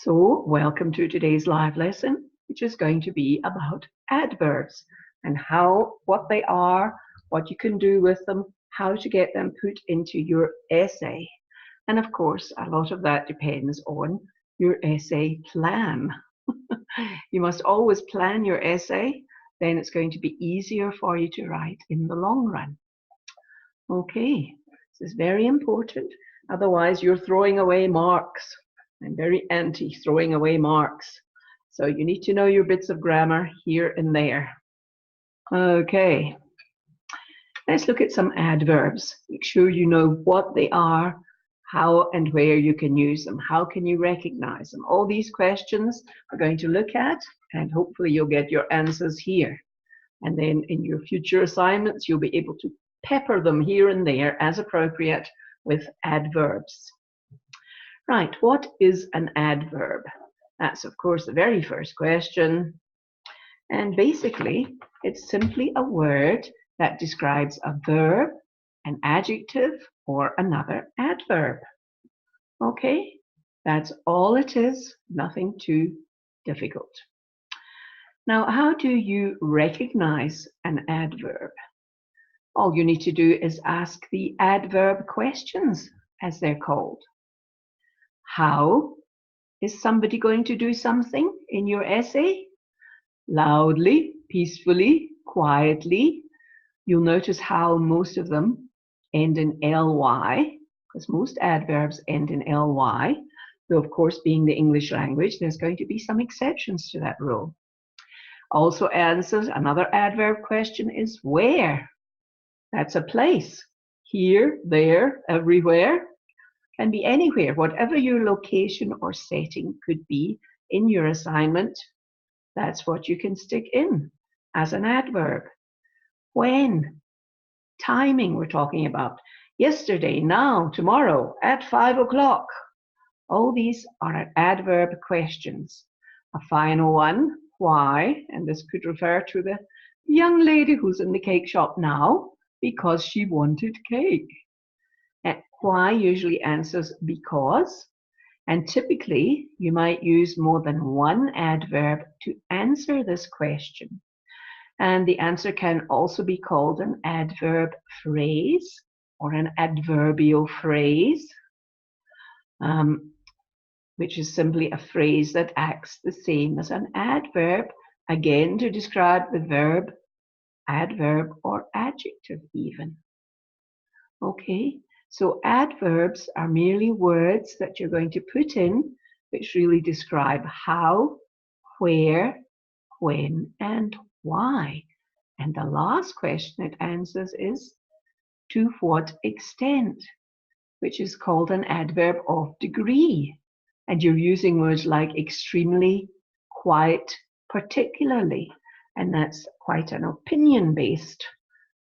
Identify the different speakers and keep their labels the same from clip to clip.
Speaker 1: So, welcome to today's live lesson, which is going to be about adverbs and what they are, what you can do with them, how to get them put into your essay. And of course, a lot of that depends on your essay plan. You must always plan your essay, then it's going to be easier for you to write in the long run. Okay, this is very important. Otherwise, you're throwing away marks. I'm very anti throwing away marks. So you need to know your bits of grammar here and there. Okay, let's look at some adverbs. Make sure you know what they are, how and where you can use them. How can you recognize them? All these questions we're going to look at, and hopefully you'll get your answers here. And then in your future assignments, you'll be able to pepper them here and there as appropriate with adverbs. Right, what is an adverb? That's, of course, the very first question. And basically, it's simply a word that describes a verb, an adjective, or another adverb. Okay, that's all it is, nothing too difficult. Now, how do you recognize an adverb? All you need to do is ask the adverb questions, as they're called. How is somebody going to do something in your essay? Loudly, peacefully, quietly. You'll notice how most of them end in ly, because most adverbs end in ly. Though, of course, being the English language, there's going to be some exceptions to that rule. Also answers another adverb question is where. That's a place. Here, there, everywhere. Can be anywhere, whatever your location or setting could be in your assignment, that's what you can stick in as an adverb. When, timing we're talking about, yesterday, now, tomorrow, at 5 o'clock. All these are adverb questions. A final one, why, and this could refer to the young lady who's in the cake shop now because she wanted cake. Why usually answers because, and typically you might use more than one adverb to answer this question. And the answer can also be called an adverb phrase or an adverbial phrase, which is simply a phrase that acts the same as an adverb, again to describe the verb, adverb, or adjective even. Okay. So adverbs are merely words that you're going to put in which really describe how, where, when, and why. And the last question it answers is to what extent, which is called an adverb of degree. And you're using words like extremely, quite, particularly. And that's quite an opinion-based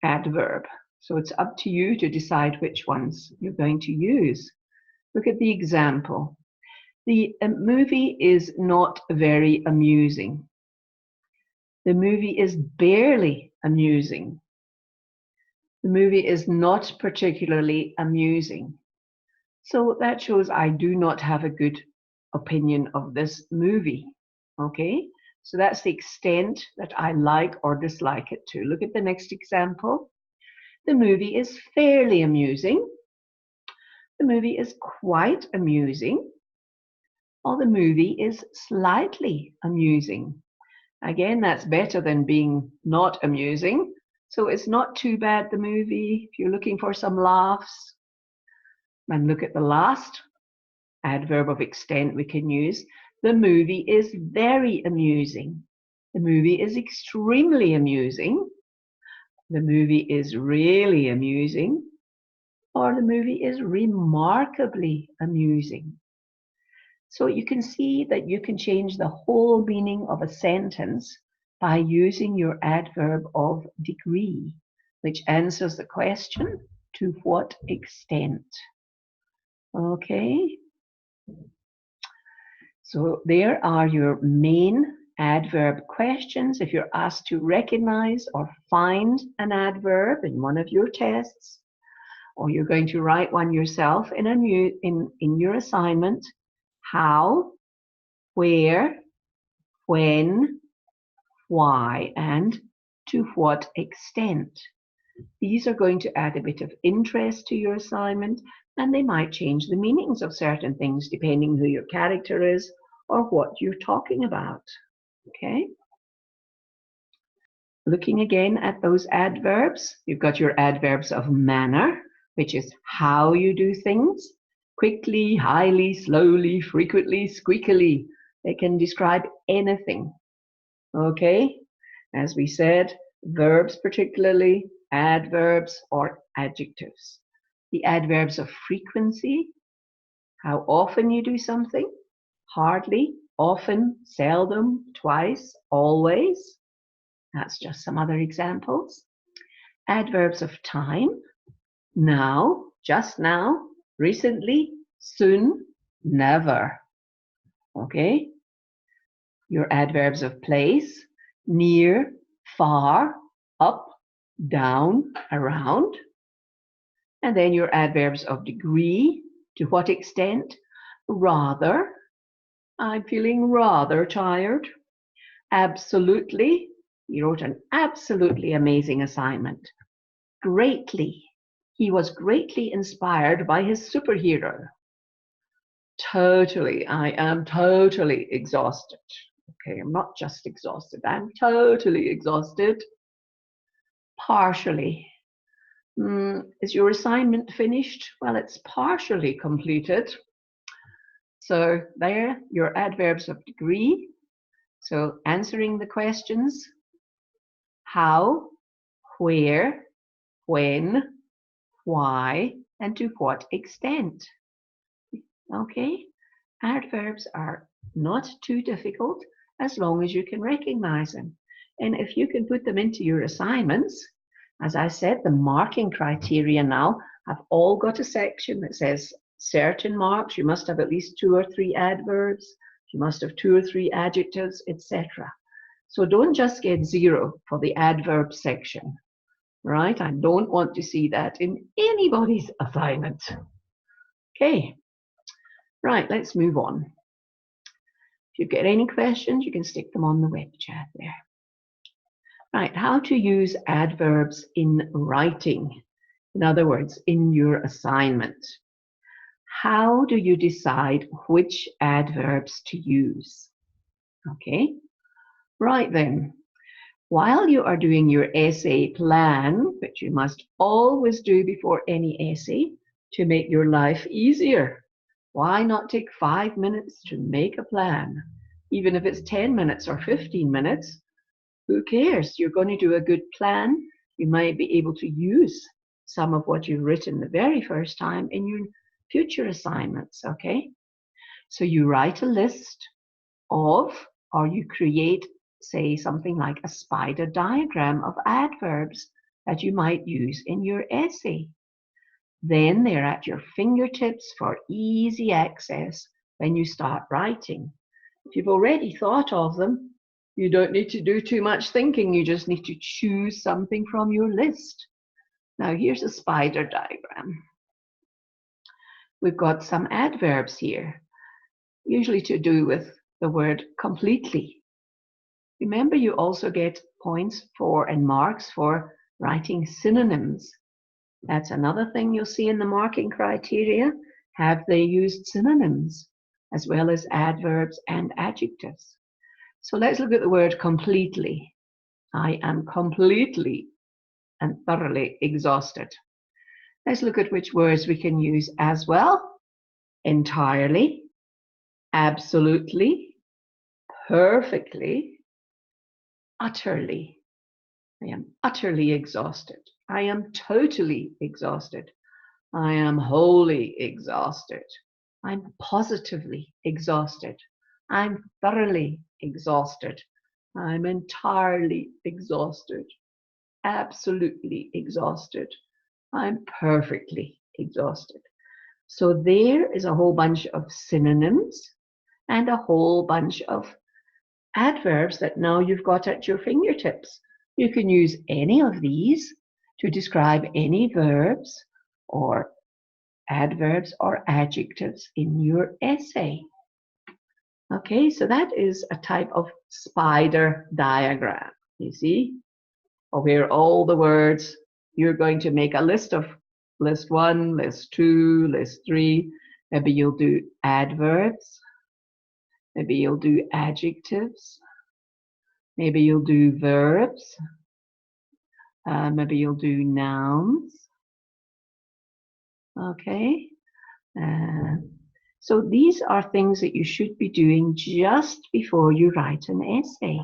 Speaker 1: adverb. So it's up to you to decide which ones you're going to use. Look at the example. The movie is not very amusing. The movie is barely amusing. The movie is not particularly amusing. So that shows I do not have a good opinion of this movie. Okay? So that's the extent that I like or dislike it to. Look at the next example. The movie is fairly amusing. The movie is quite amusing. Or the movie is slightly amusing. Again, that's better than being not amusing. So it's not too bad, the movie, if you're looking for some laughs. And look at the last adverb of extent we can use. The movie is very amusing. The movie is extremely amusing. The movie is really amusing, or the movie is remarkably amusing. So you can see that you can change the whole meaning of a sentence by using your adverb of degree, which answers the question, to what extent? Okay. So there are your main adverb questions. If you're asked to recognize or find an adverb in one of your tests, or you're going to write one yourself in your assignment, how, where, when, why, and to what extent. These are going to add a bit of interest to your assignment, and they might change the meanings of certain things depending who your character is or what you're talking about. Okay? Looking again at those adverbs, you've got your adverbs of manner, which is how you do things. Quickly, highly, slowly, frequently, squeakily. They can describe anything. Okay? As we said, verbs particularly, adverbs or adjectives. The adverbs of frequency, how often you do something, hardly, often, seldom, twice, always. That's just some other examples. Adverbs of time, now, just now, recently, soon, never. Okay? Your adverbs of place, near, far, up, down, around. And then your adverbs of degree, to what extent, rather, I'm feeling rather tired. Absolutely, he wrote an absolutely amazing assignment. Greatly, he was greatly inspired by his superhero. Totally, I am totally exhausted. Okay, I'm not just exhausted, I'm totally exhausted. Partially. Is your assignment finished? Well, it's partially completed. So there, your adverbs of degree. So answering the questions, how, where, when, why, and to what extent. Okay, adverbs are not too difficult as long as you can recognize them. And if you can put them into your assignments, as I said, the marking criteria now have all got a section that says certain marks. You must have at least 2 or 3 adverbs. You must have 2 or 3 adjectives, etc. So don't just get 0 for the adverb section, right? I don't want to see that in anybody's assignment. Okay, right, let's move on. If you get any questions, you can stick them on the web chat there. Right, how to use adverbs in writing. In other words, in your assignment. How do you decide which adverbs to use? Okay, right then. While you are doing your essay plan, which you must always do before any essay to make your life easier, why not take 5 minutes to make a plan? Even if it's 10 minutes or 15 minutes, who cares? You're going to do a good plan. You might be able to use some of what you've written the very first time in your future assignments, okay? So you write a list of, or you create, say, something like a spider diagram of adverbs that you might use in your essay. Then they're at your fingertips for easy access when you start writing. If you've already thought of them, you don't need to do too much thinking. You just need to choose something from your list. Now here's a spider diagram. We've got some adverbs here, usually to do with the word completely. Remember, you also get points for and marks for writing synonyms. That's another thing you'll see in the marking criteria. Have they used synonyms as well as adverbs and adjectives? So let's look at the word completely. I am completely and thoroughly exhausted. Let's look at which words we can use as well. Entirely, absolutely, perfectly, utterly. I am utterly exhausted. I am totally exhausted. I am wholly exhausted. I'm positively exhausted. I'm thoroughly exhausted. I'm entirely exhausted. Absolutely exhausted. I'm perfectly exhausted. So there is a whole bunch of synonyms and a whole bunch of adverbs that now you've got at your fingertips. You can use any of these to describe any verbs or adverbs or adjectives in your essay. Okay, so that is a type of spider diagram, you see, of where all the words, you're going to make a list of list 1, list 2, list 3. Maybe you'll do adverbs. Maybe you'll do adjectives. Maybe you'll do verbs. Maybe you'll do nouns. Okay. So these are things that you should be doing just before you write an essay.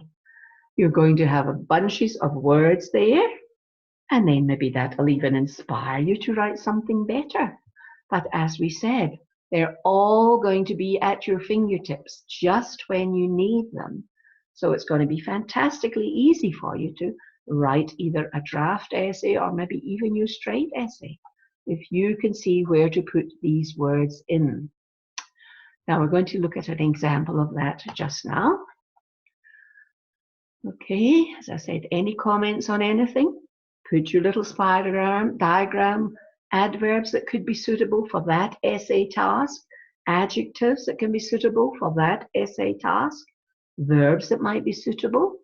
Speaker 1: You're going to have a bunches of words there, and then maybe that'll even inspire you to write something better. But as we said, they're all going to be at your fingertips just when you need them. So it's going to be fantastically easy for you to write either a draft essay or maybe even your straight essay, if you can see where to put these words in. Now we're going to look at an example of that just now. Okay, as I said, any comments on anything? Put your little spider diagram, adverbs that could be suitable for that essay task, adjectives that can be suitable for that essay task, verbs that might be suitable,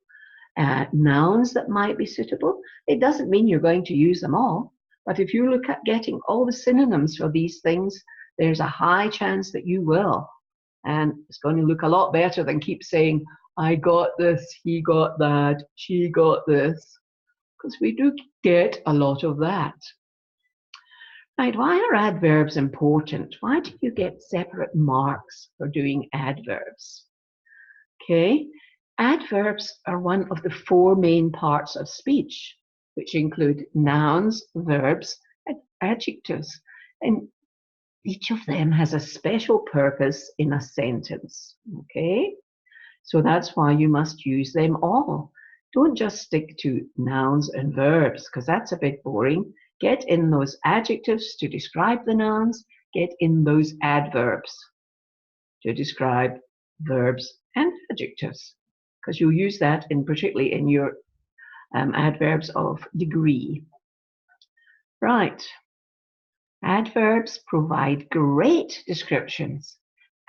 Speaker 1: nouns that might be suitable. It doesn't mean you're going to use them all, but if you look at getting all the synonyms for these things, there's a high chance that you will. And it's going to look a lot better than keep saying, I got this, he got that, she got this, because we do get a lot of that. Right, why are adverbs important? Why do you get separate marks for doing adverbs? Okay, adverbs are one of the 4 main parts of speech, which include nouns, verbs, and adjectives. And each of them has a special purpose in a sentence. Okay, so that's why you must use them all. Don't just stick to nouns and verbs, because that's a bit boring. Get in those adjectives to describe the nouns. Get in those adverbs to describe verbs and adjectives, because you'll use that particularly in your adverbs of degree. Right. Adverbs provide great descriptions,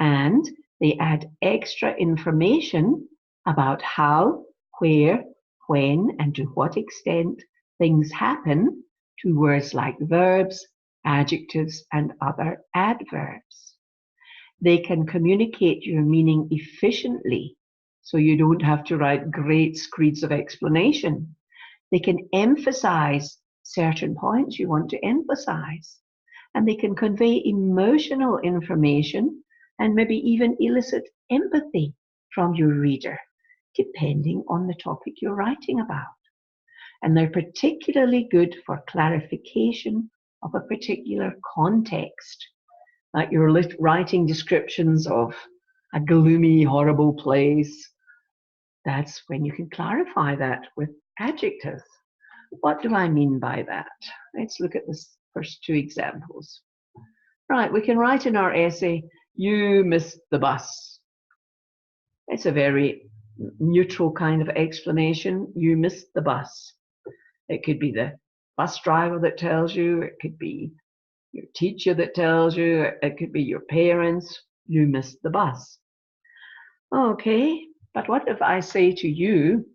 Speaker 1: and they add extra information about how, where, when, and to what extent things happen to words like verbs, adjectives, and other adverbs. They can communicate your meaning efficiently, so you don't have to write great screeds of explanation. They can emphasize certain points you want to emphasize, and they can convey emotional information and maybe even elicit empathy from your reader, depending on the topic you're writing about. And they're particularly good for clarification of a particular context, like you're writing descriptions of a gloomy, horrible place. That's when you can clarify that with adjectives. What do I mean by that? Let's look at the first 2 examples. Right, we can write in our essay, you missed the bus. It's a very neutral kind of explanation. You missed the bus. It could be the bus driver that tells you. It could be your teacher that tells you. It could be your parents. You missed the bus. Okay, but what if I say to you,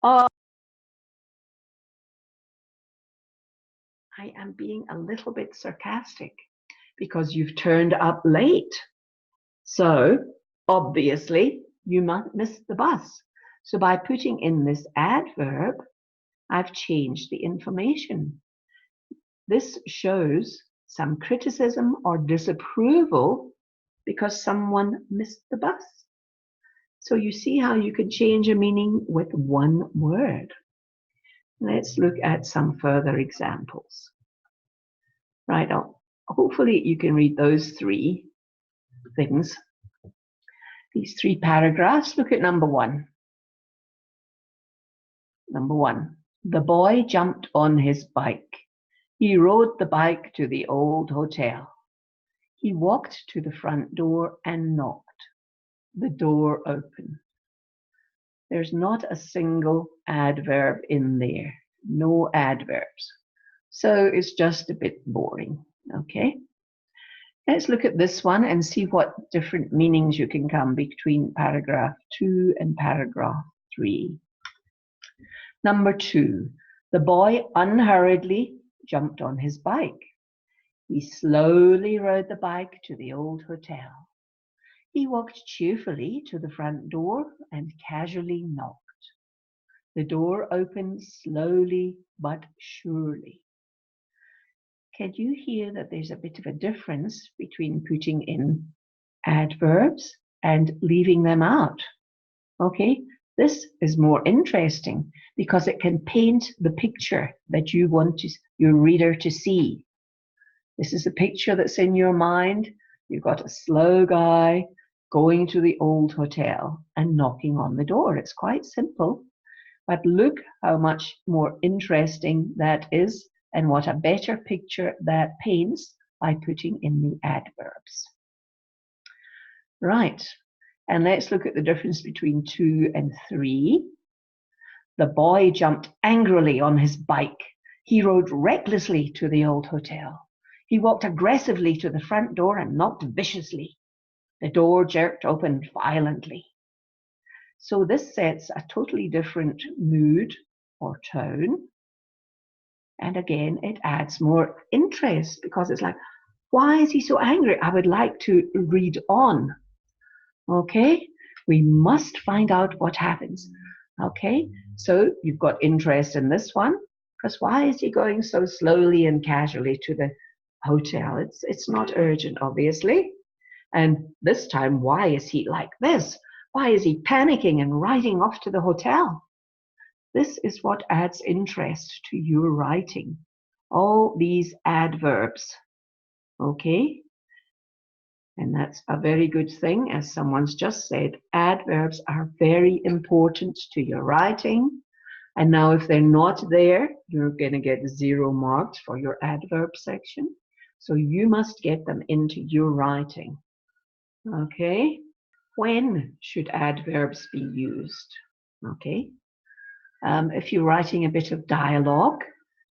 Speaker 1: oh, I am being a little bit sarcastic because you've turned up late. So obviously you missed the bus. So by putting in this adverb, I've changed the information. This shows some criticism or disapproval because someone missed the bus. So you see how you can change a meaning with one word. Let's look at some further examples. Right, hopefully you can read those 3 things. These 3 paragraphs. Look at number 1. Number 1, the boy jumped on his bike. He rode the bike to the old hotel. He walked to the front door and knocked. The door opened. There's not a single adverb in there. No adverbs. So it's just a bit boring. Okay? Let's look at this one and see what different meanings you can come between paragraph 2 and paragraph 3. Number 2, the boy unhurriedly jumped on his bike. He slowly rode the bike to the old hotel. He walked cheerfully to the front door and casually knocked. The door opened slowly but surely. Can you hear that there's a bit of a difference between putting in adverbs and leaving them out? Okay, this is more interesting because it can paint the picture that you want your reader to see. This is a picture that's in your mind. You've got a slow guy going to the old hotel and knocking on the door. It's quite simple. But look how much more interesting that is and what a better picture that paints by putting in the adverbs. Right, and let's look at the difference between 2 and 3. The boy jumped angrily on his bike. He rode recklessly to the old hotel. He walked aggressively to the front door and knocked viciously. The door jerked open violently. So this sets a totally different mood or tone. And again, it adds more interest because it's like, why is he so angry? I would like to read on. Okay, we must find out what happens. Okay, so you've got interest in this one because why is he going so slowly and casually to the hotel? It's not urgent, obviously. And this time, why is he like this? Why is he panicking and riding off to the hotel? This is what adds interest to your writing. All these adverbs. Okay? And that's a very good thing. As someone's just said, adverbs are very important to your writing. And now if they're not there, you're going to get 0 marks for your adverb section. So you must get them into your writing. Okay? When should adverbs be used? Okay. If you're writing a bit of dialogue,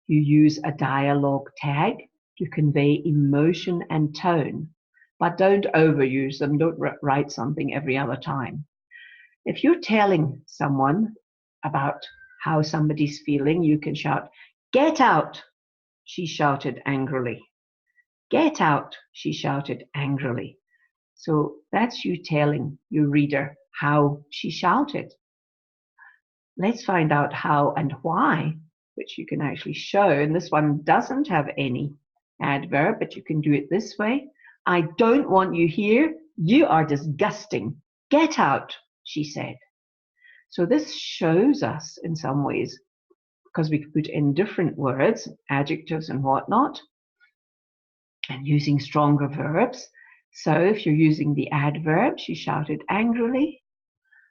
Speaker 1: you use a dialogue tag to convey emotion and tone, but don't overuse them. Don't write something every other time. If you're telling someone about how somebody's feeling, you can shout, "Get out!" she shouted angrily. "Get out!" she shouted angrily. So that's you telling your reader how she shouted. Let's find out how and why, which you can actually show. And this one doesn't have any adverb, but you can do it this way. "I don't want you here. You are disgusting. Get out," she said. So this shows us in some ways, because we could put in different words, adjectives and whatnot, and using stronger verbs. So if you're using the adverb, she shouted angrily,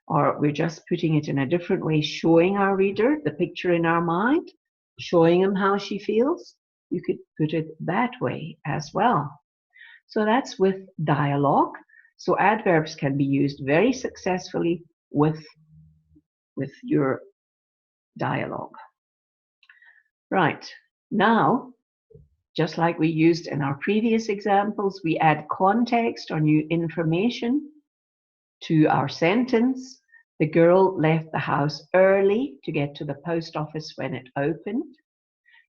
Speaker 1: or we're just putting it in a different way, showing our reader the picture in our mind, showing him how she feels, you could put it that way as well. So that's with dialogue. So adverbs can be used very successfully with your dialogue. Right, now, just like we used in our previous examples, we add context or new information to our sentence. The girl left the house early to get to the post office when it opened.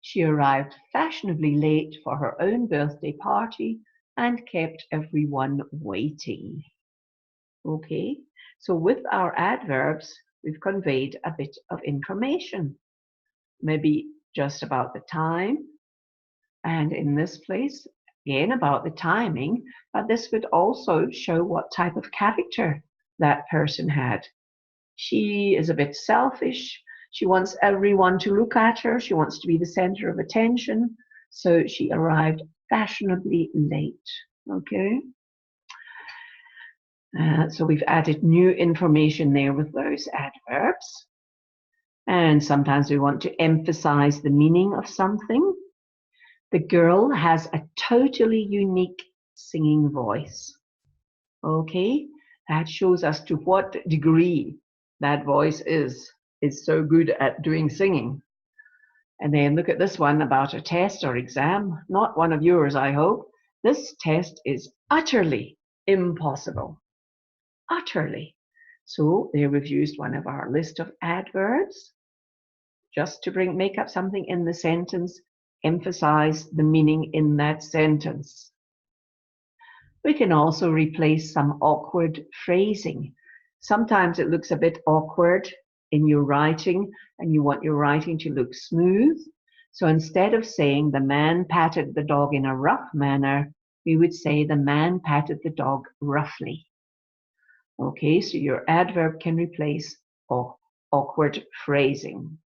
Speaker 1: She arrived fashionably late for her own birthday party and kept everyone waiting. Okay, so with our adverbs, we've conveyed a bit of information, maybe just about the time, and in this place, again, about the timing, but this would also show what type of character that person had. She is a bit selfish. She wants everyone to look at her. She wants to be the center of attention. So she arrived fashionably late. Okay. So we've added new information there with those adverbs. And sometimes we want to emphasize the meaning of something. The girl has a totally unique singing voice. Okay, that shows us to what degree that voice is so good at doing singing. And then look at this one about a test or exam, not one of yours, I hope. This test is utterly impossible. Utterly. So there we've used one of our list of adverbs just to make up something in the sentence, emphasize the meaning in that sentence. We can also replace some awkward phrasing. Sometimes it looks a bit awkward in your writing and you want your writing to look smooth. So instead of saying the man patted the dog in a rough manner, we would say the man patted the dog roughly. Okay, so your adverb can replace awkward phrasing.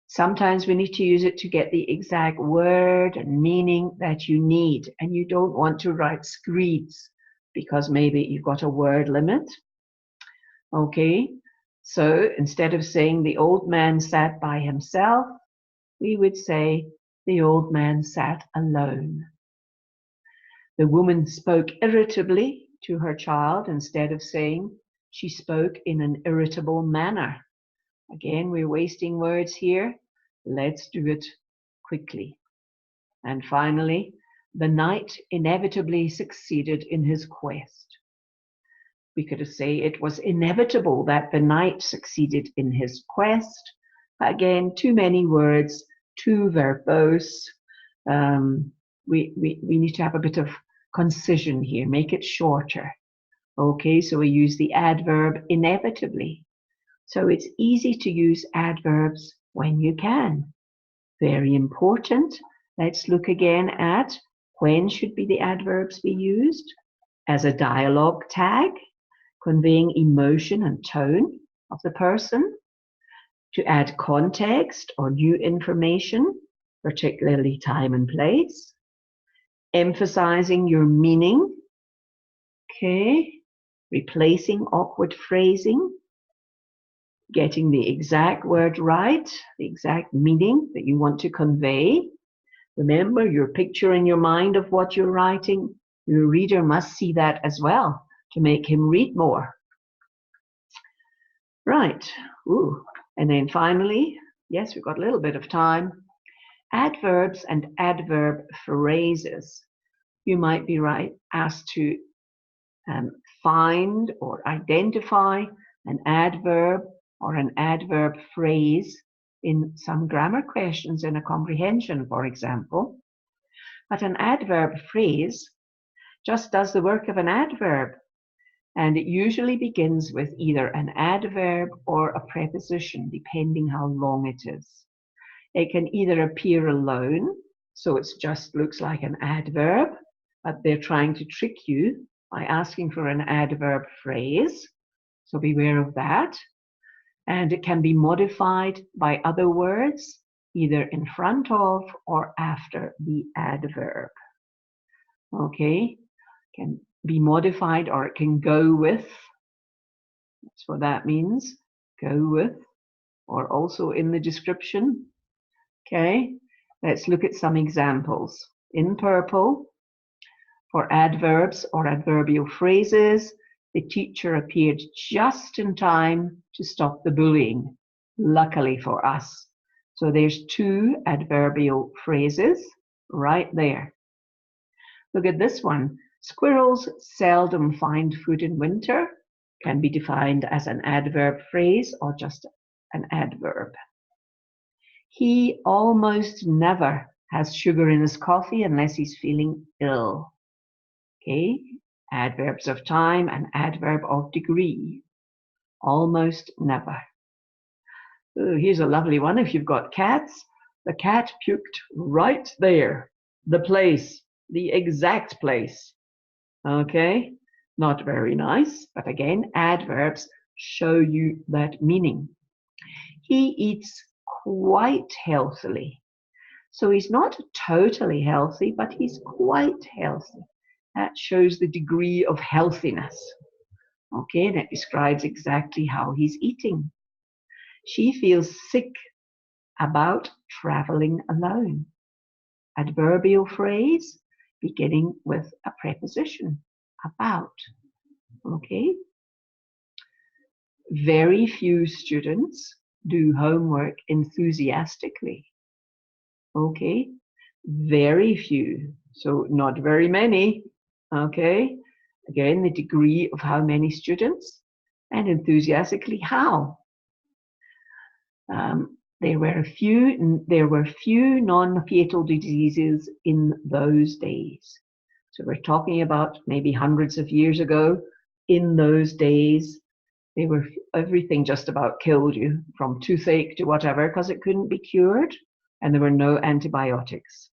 Speaker 1: Sometimes we need to use it to get the exact word and meaning that you need, and you don't want to write screeds because maybe you've got a word limit. Okay, so instead of saying the old man sat by himself, we would say the old man sat alone. The woman spoke irritably to her child instead of saying she spoke in an irritable manner. Again, we're wasting words here. Let's do it quickly. And finally, the knight inevitably succeeded in his quest. We could say it was inevitable that the knight succeeded in his quest. Again, too many words, too verbose. We need to have a bit of concision here, make it shorter. Okay, so we use the adverb inevitably. So it's easy to use adverbs when you can. Very important. Let's look again at when should be the adverbs be used? As a dialogue tag, conveying emotion and tone of the person. To add context or new information, particularly time and place. Emphasizing your meaning. Okay. Replacing awkward phrasing. Getting the exact word right, the exact meaning that you want to convey. Remember, your picture in your mind of what you're writing, your reader must see that as well to make him read more. Right. Ooh. And then finally, yes, we've got a little bit of time. Adverbs and adverb phrases. You might be asked to find or identify an adverb or an adverb phrase in some grammar questions in a comprehension, for example. But an adverb phrase just does the work of an adverb, and it usually begins with either an adverb or a preposition, depending how long it is. It can either appear alone, so it just looks like an adverb, but they're trying to trick you by asking for an adverb phrase, so beware of that. And it can be modified by other words, either in front of or after the adverb. Okay, can be modified or it can go with. That's what that means, go with, or also in the description. Okay, let's look at some examples. In purple, for adverbs or adverbial phrases, the teacher appeared just in time to stop the bullying, luckily for us. So there's two adverbial phrases right there. Look at this one. Squirrels seldom find food in winter can be defined as an adverb phrase or just an adverb. He almost never has sugar in his coffee unless he's feeling ill. Okay, adverbs of time and adverb of degree. Almost never. Oh, here's a lovely one. If you've got cats, the cat puked right there. The place, the exact place. Okay, not very nice, but again, adverbs show you that meaning. He eats quite healthily. So he's not totally healthy, but he's quite healthy. That shows the degree of healthiness. Okay, and it describes exactly how he's eating. She feels sick about traveling alone. Adverbial phrase beginning with a preposition, about. Okay. Very few students do homework enthusiastically. Okay. Very few So not very many. Okay. Again, the degree of how many students, and enthusiastically how. There were few non-fatal diseases in those days. So we're talking about maybe hundreds of years ago. In those days, everything just about killed you, from toothache to whatever, because it couldn't be cured, and there were no antibiotics.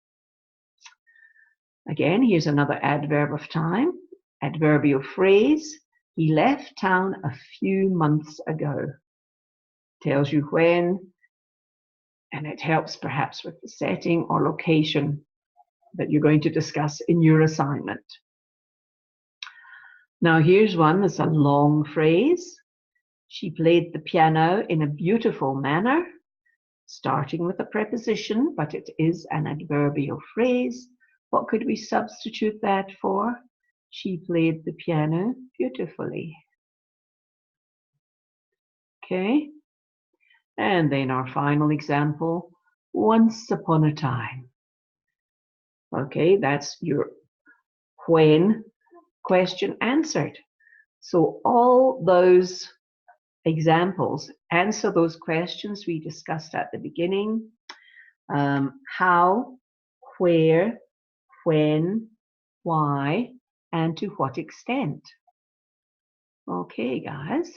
Speaker 1: Again, here's another adverb of time, adverbial phrase. He left town a few months ago. Tells you when, and it helps perhaps with the setting or location that you're going to discuss in your assignment. Now here's one that's a long phrase. She played the piano in a beautiful manner, starting with a preposition, but it is an adverbial phrase. What could we substitute that for? She played the piano beautifully. Okay. And then our final example, once upon a time. Okay, that's your when question answered. So all those examples answer those questions we discussed at the beginning. How, where, when, why, and to what extent. Okay, guys.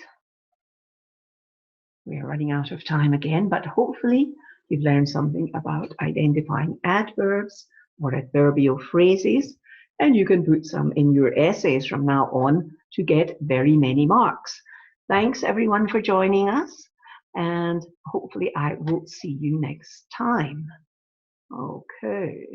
Speaker 1: We're running out of time again, but hopefully you've learned something about identifying adverbs or adverbial phrases, and you can put some in your essays from now on to get very many marks. Thanks everyone for joining us, and hopefully I will see you next time. Okay.